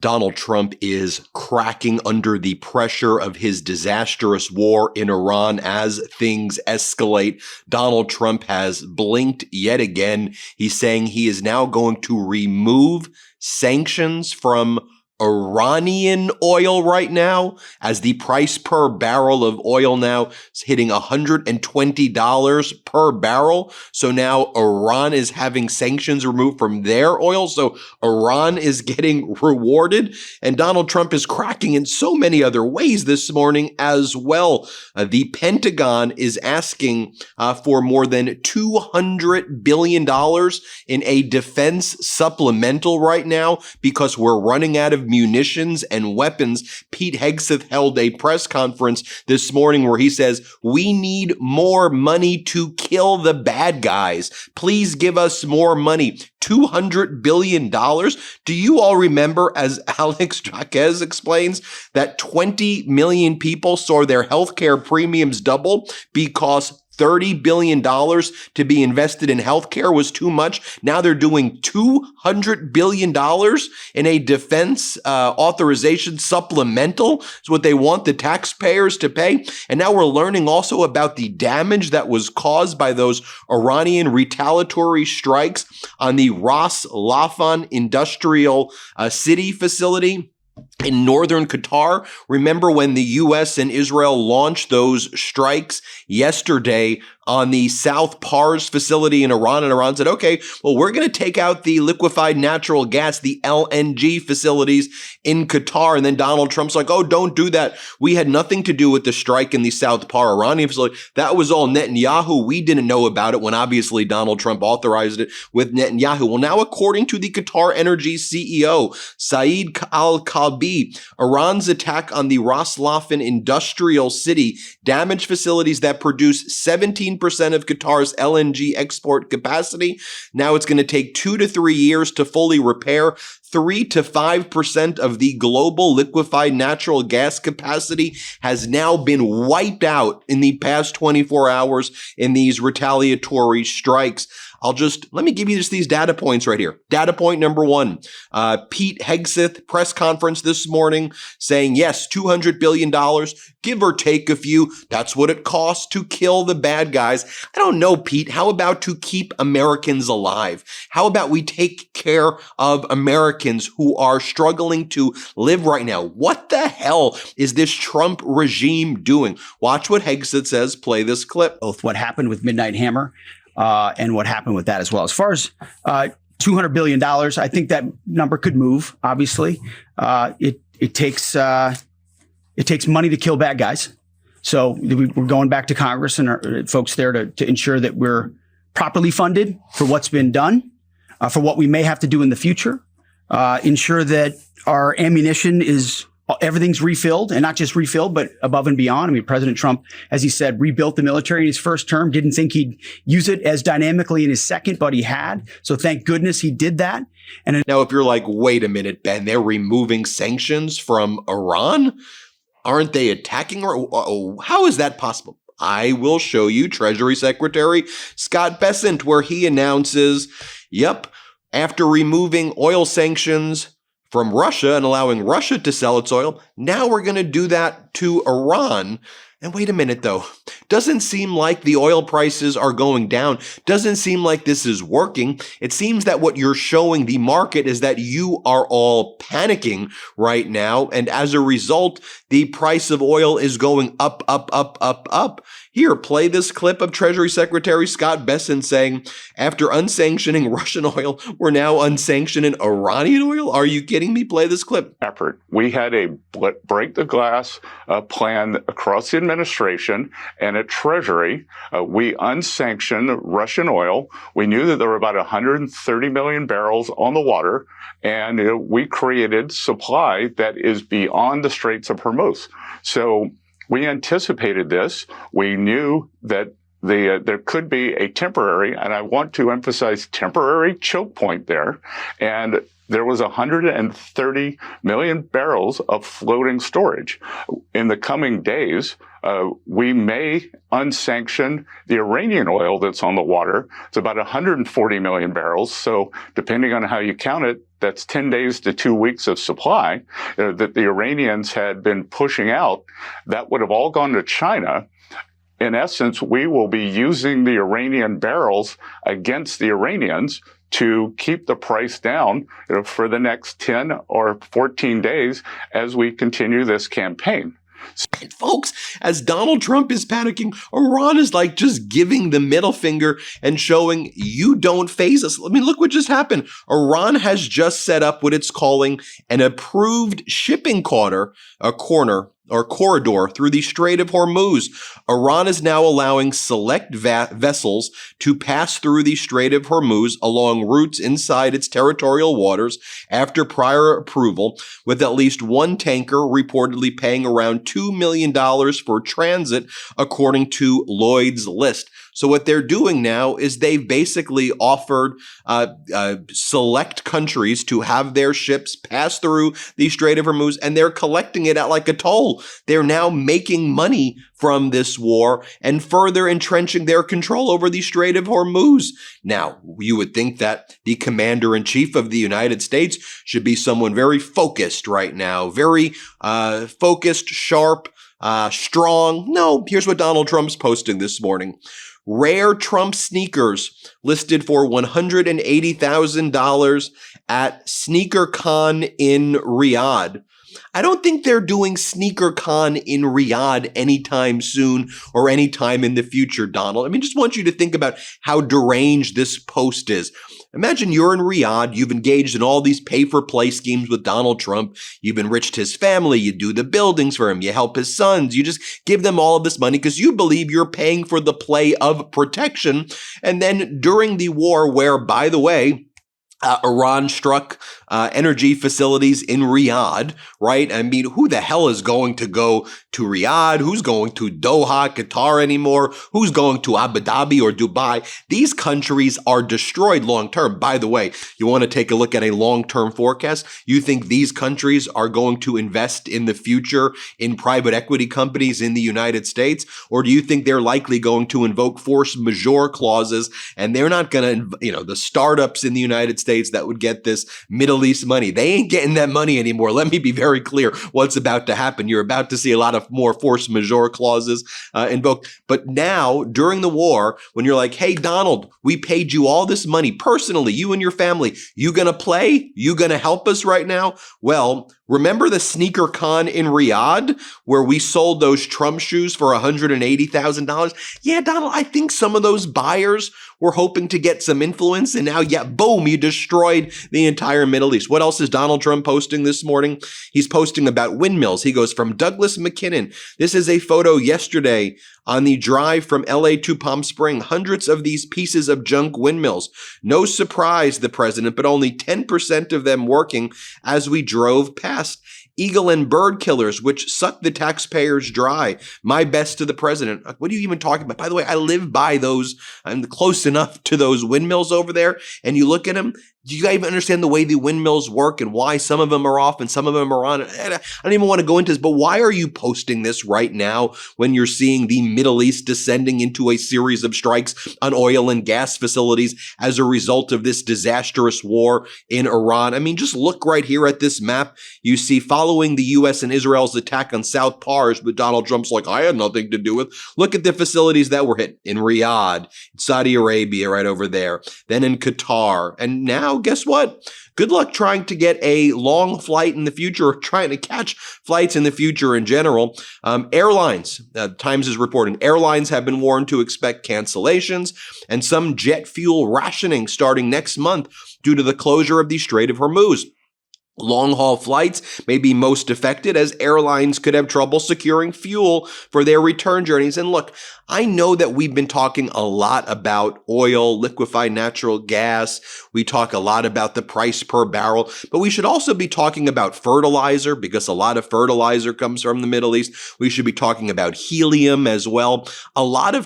Donald Trump is cracking under the pressure of his disastrous war in Iran as things escalate. Donald Trump has blinked yet again. He's saying he is now going to remove sanctions from Iranian oil right now, as the price per barrel of oil now is hitting $120 per barrel. So now Iran is having sanctions removed from their oil. So Iran is getting rewarded. And Donald Trump is cracking in so many other ways this morning as well. The Pentagon is asking for more than $200 billion in a defense supplemental right now because we're running out of munitions and weapons. Pete Hegseth held a press conference this morning where he says, we need more money to kill the bad guys. Please give us more money. $200 billion. Do you all remember, as Alex Jaquez explains, that 20 million people saw their healthcare premiums double because $30 billion to be invested in healthcare was too much? Now they're doing $200 billion in a defense authorization supplemental. Is what they want the taxpayers to pay. And now we're learning also about the damage that was caused by those Iranian retaliatory strikes on the Ras Laffan industrial city facility in northern Qatar. Remember when the U.S. and Israel launched those strikes yesterday on the South Pars facility in Iran, and Iran said, okay, well, we're going to take out the liquefied natural gas, the LNG facilities in Qatar. And then Donald Trump's like, oh, don't do that. We had nothing to do with the strike in the South Par Iranian facility. That was all Netanyahu. We didn't know about it when obviously Donald Trump authorized it with Netanyahu. Well, now, according to the Qatar Energy CEO, Saeed Al-Kalbi, Iran's attack on the Ras Laffan industrial city damaged facilities that produce 17% of Qatar's LNG export capacity. Now it's going to take 2 to 3 years to fully repair. 3 to 5% of the global liquefied natural gas capacity has now been wiped out in the past 24 hours in these retaliatory strikes. Let me give you just these data points right here. Data point number 1, Pete Hegseth press conference this morning saying, yes, $200 billion, give or take a few. That's what it costs to kill the bad guys. I don't know, Pete. How about to keep Americans alive? How about we take care of Americans who are struggling to live right now? What the hell is this Trump regime doing? Watch what Hegseth says. Play this clip. Both what happened with Midnight Hammer and what happened with that as well. As far as $200 billion, I think that number could move, obviously. It takes money to kill bad guys. So we're going back to Congress and our folks there to ensure that we're properly funded for what's been done, for what we may have to do in the future, ensure that our ammunition everything's refilled, and not just refilled, but above and beyond. I mean, President Trump, as he said, rebuilt the military in his first term, didn't think he'd use it as dynamically in his second, but he had. So thank goodness he did that. And now, if you're like, wait a minute, Ben, they're removing sanctions from Iran? Aren't they attacking? How is that possible? I will show you Treasury Secretary Scott Bessent, where he announces, yep, after removing oil sanctions from Russia and allowing Russia to sell its oil, now we're going to do that to Iran. And wait a minute, though. Doesn't seem like the oil prices are going down. Doesn't seem like this is working. It seems that what you're showing the market is that you are all panicking right now. And as a result, the price of oil is going up, up, up, up, up. Here, play this clip of Treasury Secretary Scott Bessent saying, after unsanctioning Russian oil, we're now unsanctioning Iranian oil? Are you kidding me? Play this clip. Effort. We had a break the glass plan across the administration and at Treasury. We unsanctioned Russian oil. We knew that there were about 130 million barrels on the water, and we created supply that is beyond the Straits of Hormuz. So we anticipated this. We knew that there could be a temporary, and I want to emphasize temporary, choke point there. And there was 130 million barrels of floating storage. In the coming days, we may unsanction the Iranian oil that's on the water. It's about 140 million barrels. So depending on how you count it, that's 10 days to 2 weeks of supply that the Iranians had been pushing out. That would have all gone to China. In essence, we will be using the Iranian barrels against the Iranians to keep the price down for the next 10 or 14 days as we continue this campaign. And folks, as Donald Trump is panicking, Iran is like just giving the middle finger and showing you don't faze us. I mean, look what just happened. Iran has just set up what it's calling an approved shipping corridor through the Strait of Hormuz. Iran is now allowing select vessels to pass through the Strait of Hormuz along routes inside its territorial waters after prior approval, with at least one tanker reportedly paying around $2 million for transit, according to Lloyd's List. So what they're doing now is they've basically offered select countries to have their ships pass through the Strait of Hormuz, and they're collecting it at like a toll. They're now making money from this war and further entrenching their control over the Strait of Hormuz. Now, you would think that the commander-in-chief of the United States should be someone very focused right now, very focused, sharp, strong. No, here's what Donald Trump's posting this morning. Rare Trump sneakers listed for $180,000 at SneakerCon in Riyadh. I don't think they're doing SneakerCon in Riyadh anytime soon or anytime in the future, Donald. I mean, just want you to think about how deranged this post is. Imagine you're in Riyadh, you've engaged in all these pay-for-play schemes with Donald Trump, you've enriched his family, you do the buildings for him, you help his sons, you just give them all of this money because you believe you're paying for the play of protection. And then during the war where, by the way, Iran struck energy facilities in Riyadh, right? I mean, who the hell is going to go to Riyadh? Who's going to Doha, Qatar anymore? Who's going to Abu Dhabi or Dubai? These countries are destroyed long term. By the way, you want to take a look at a long-term forecast? You think these countries are going to invest in the future in private equity companies in the United States? Or do you think they're likely going to invoke force majeure clauses and they're not going to, the startups in the United States that would get this Middle East money, they ain't getting that money anymore. Let me be very clear what's about to happen. You're about to see a lot of more force majeure clauses invoked. But now, during the war, when you're like, hey, Donald, we paid you all this money personally, you and your family, you gonna play? You gonna help us right now? Well, remember the SneakerCon in Riyadh where we sold those Trump shoes for $180,000? Yeah, Donald, I think some of those buyers were hoping to get some influence, and now, boom, you destroyed the entire Middle East. What else is Donald Trump posting this morning? He's posting about windmills. He goes, from Douglas McKinnon. This is a photo yesterday on the drive from LA to Palm Springs. Hundreds of these pieces of junk windmills. No surprise, the president, but only 10% of them working as we drove past. Eagle and bird killers, which suck the taxpayers dry. My best to the president. What are you even talking about? By the way, I live by those. I'm close enough to those windmills over there. And you look at them. Do you guys even understand the way the windmills work and why some of them are off and some of them are on? I don't even want to go into this, but why are you posting this right now when you're seeing the Middle East descending into a series of strikes on oil and gas facilities as a result of this disastrous war in Iran? I mean, just look right here at this map. You see, following the U.S. and Israel's attack on South Pars, but Donald Trump's like, I had nothing to do with. Look at the facilities that were hit in Riyadh, Saudi Arabia right over there, then in Qatar, and now guess what? Good luck trying to get a long flight in the future or trying to catch flights in the future in general. Airlines, Times is reporting, airlines have been warned to expect cancellations and some jet fuel rationing starting next month due to the closure of the Strait of Hormuz. Long-haul flights may be most affected as airlines could have trouble securing fuel for their return journeys. And look, I know that we've been talking a lot about oil, liquefied natural gas. We talk a lot about the price per barrel, but we should also be talking about fertilizer because a lot of fertilizer comes from the Middle East. We should be talking about helium as well. A lot of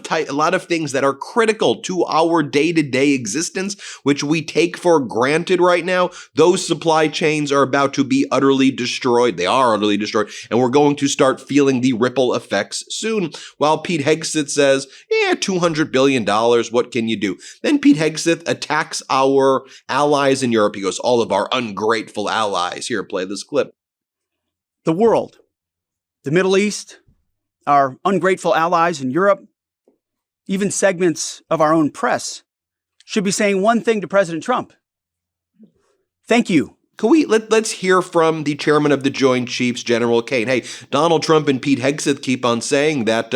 things that are critical to our day-to-day existence, which we take for granted right now. Those supply chains are about to be utterly destroyed. They are utterly destroyed, and we're going to start feeling the ripple effects soon. While Pete Hegseth says, $200 billion, what can you do? Then Pete Hegseth attacks our allies in Europe. He goes, all of our ungrateful allies. Here, play this clip. The world, the Middle East, our ungrateful allies in Europe, even segments of our own press should be saying one thing to President Trump. Thank you. Let's hear from the chairman of the Joint Chiefs, General Kane. Hey, Donald Trump and Pete Hegseth keep on saying that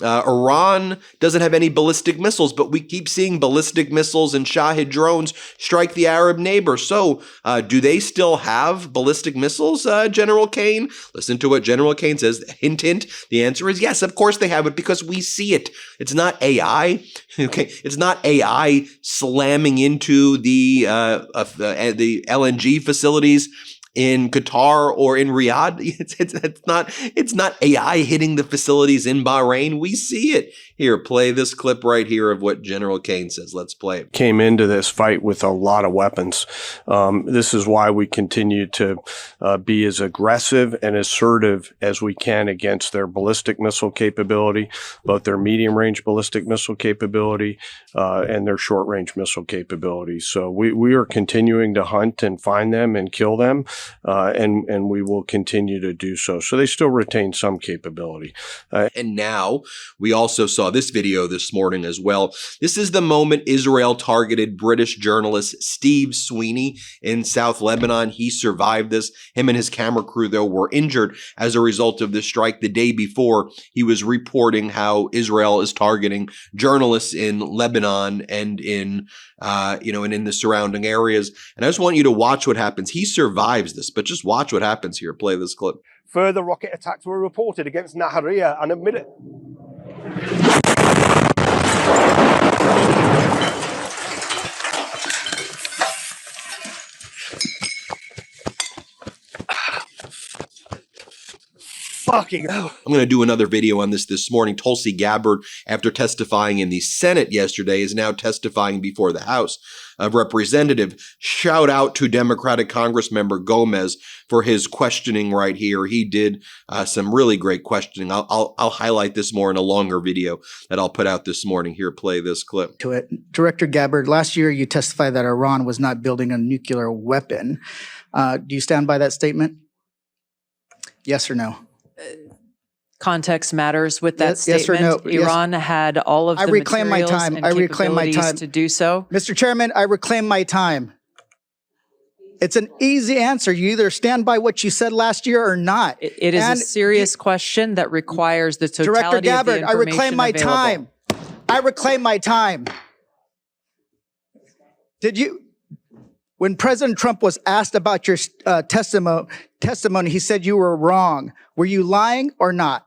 Iran doesn't have any ballistic missiles, but we keep seeing ballistic missiles and Shahid drones strike the Arab neighbor. So do they still have ballistic missiles, General Kane? Listen to what General Kane says. Hint, hint. The answer is yes, of course they have it because we see it. It's not AI. Okay, it's not AI slamming into the LNG facilities in Qatar or in Riyadh. It's not AI hitting the facilities in Bahrain. We see it. Here, play this clip right here of what General Kane says. Let's play it. Came into this fight with a lot of weapons. This is why we continue to be as aggressive and assertive as we can against their ballistic missile capability, both their medium-range ballistic missile capability and their short-range missile capability. So we are continuing to hunt and find them and kill them, and we will continue to do so. So they still retain some capability. And now we also saw this video this morning as well. This is the moment Israel targeted British journalist Steve Sweeney in South Lebanon. He survived this. Him and his camera crew, though, were injured as a result of this strike. The day before, he was reporting how Israel is targeting journalists in Lebanon and in the surrounding areas. And I just want you to watch what happens. He survives this, but just watch what happens here. Play this clip. Further rocket attacks were reported against Nahariya and admitted. Fucking hell. I'm going to do another video on this morning. Tulsi Gabbard, after testifying in the Senate yesterday, is now testifying before the House of Representatives. Shout out to Democratic Congressmember Gomez for his questioning right here. He did some really great questioning. I'll highlight this more in a longer video that I'll put out this morning. Here, play this clip. To it. Director Gabbard, last year you testified that Iran was not building a nuclear weapon. Do you stand by that statement? Yes or no? Context matters with that statement. Yes or no? Iran had all of the materials and capabilities to do so. Mr. Chairman, I reclaim my time. It's an easy answer. You either stand by what you said last year or not. It is a serious question that requires the totality Director Gabbard, of the information I reclaim my available. time. I reclaim my time. When President Trump was asked about your testimony, he said you were wrong. Were you lying or not?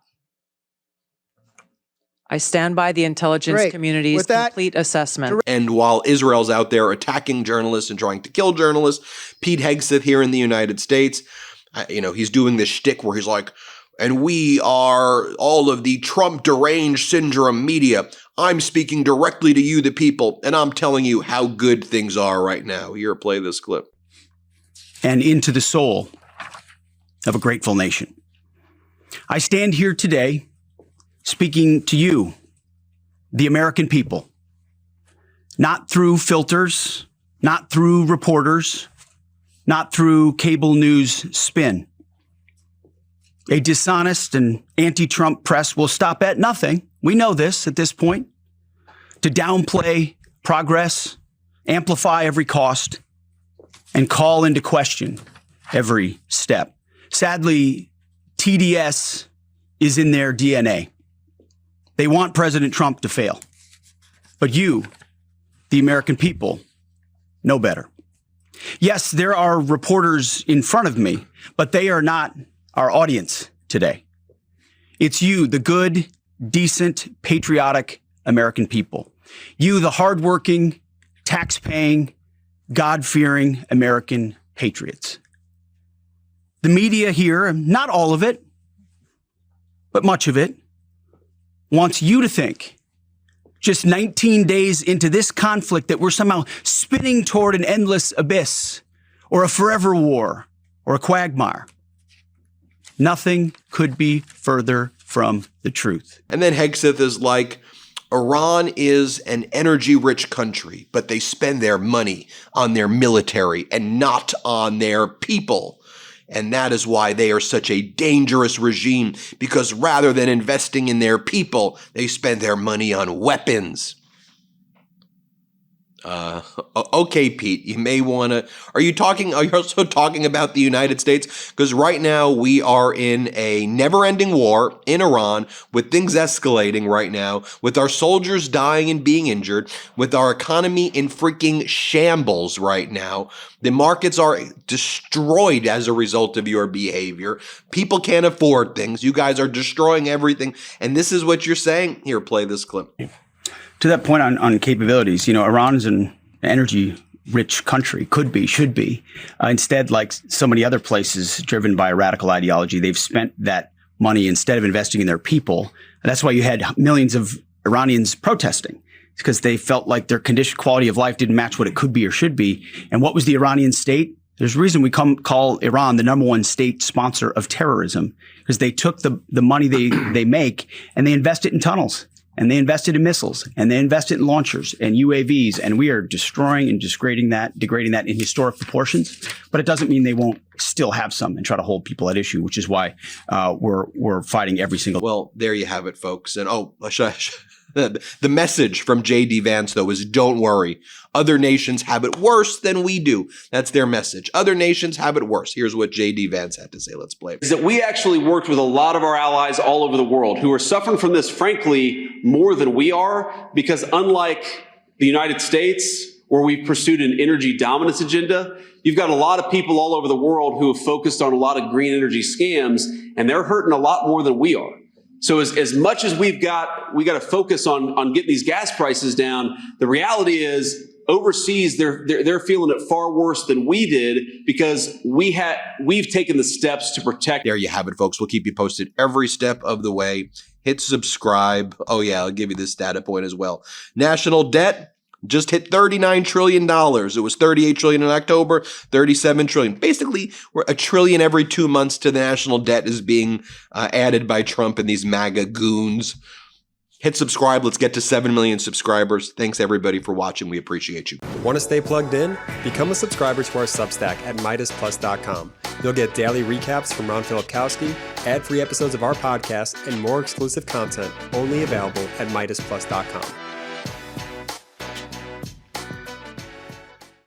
I stand by the intelligence community's complete assessment. And while Israel's out there attacking journalists and trying to kill journalists, Pete Hegseth here in the United States, he's doing this shtick where he's like, and we are all of the Trump deranged syndrome media. I'm speaking directly to you, the people, and I'm telling you how good things are right now. Here, play this clip. And into the soul of a grateful nation. I stand here today speaking to you, the American people, not through filters, not through reporters, not through cable news spin. A dishonest and anti-Trump press will stop at nothing. We know this at this point. To downplay progress, amplify every cost, and call into question every step. Sadly, TDS is in their DNA. They want President Trump to fail. But you, the American people, know better. Yes, there are reporters in front of me, but they are not our audience today. It's you, the good, decent, patriotic American people. You, the hardworking, tax-paying, God-fearing American patriots. The media here, not all of it, but much of it, wants you to think, just 19 days into this conflict, that we're somehow spinning toward an endless abyss or a forever war or a quagmire. Nothing could be further from the truth. And then Hegseth is like, Iran is an energy-rich country, but they spend their money on their military and not on their people. And that is why they are such a dangerous regime, because rather than investing in their people, they spend their money on weapons. Okay, Pete, you may want to, are you also talking about the United States? Because right now we are in a never-ending war in Iran, with things escalating right now, with our soldiers dying and being injured, with our economy in freaking shambles right now. The markets are destroyed as a result of your behavior. People can't afford things. You guys are destroying everything. And this is what you're saying? Here, play this clip. To that point on capabilities, Iran is an energy-rich country, could be, should be. Instead, like so many other places driven by a radical ideology, they've spent that money instead of investing in their people. And that's why you had millions of Iranians protesting. It's because they felt like their quality of life didn't match what it could be or should be. And what was the Iranian state? There's a reason we call Iran the #1 state sponsor of terrorism, because they took the money they make and they invest it in tunnels. And they invested in missiles, and they invested in launchers and UAVs, and we are destroying and degrading that in historic proportions. But it doesn't mean they won't still have some and try to hold people at issue, which is why we're fighting every single. Well, there you have it, folks. And the message from J.D. Vance, though, is don't worry. Other nations have it worse than we do. That's their message. Other nations have it worse. Here's what J.D. Vance had to say. Let's play it. Is that we actually worked with a lot of our allies all over the world who are suffering from this, frankly, more than we are, because unlike the United States, where we've pursued an energy dominance agenda, you've got a lot of people all over the world who have focused on a lot of green energy scams, and they're hurting a lot more than we are. So as much as we got to focus on getting these gas prices down, the reality is overseas they're feeling it far worse than we did, because we've taken the steps to protect. There you have it, folks. We'll keep you posted every step of the way. Hit subscribe. Oh yeah, I'll give you this data point as well. National debt just hit $39 trillion. It was $38 trillion in October, $37 trillion. Basically, we're $1 trillion every 2 months to the national debt is being added by Trump and these MAGA goons. Hit subscribe. Let's get to 7 million subscribers. Thanks, everybody, for watching. We appreciate you. Want to stay plugged in? Become a subscriber to our Substack at MeidasPlus.com. You'll get daily recaps from Ron Filipkowski, ad-free episodes of our podcast, and more exclusive content only available at MeidasPlus.com.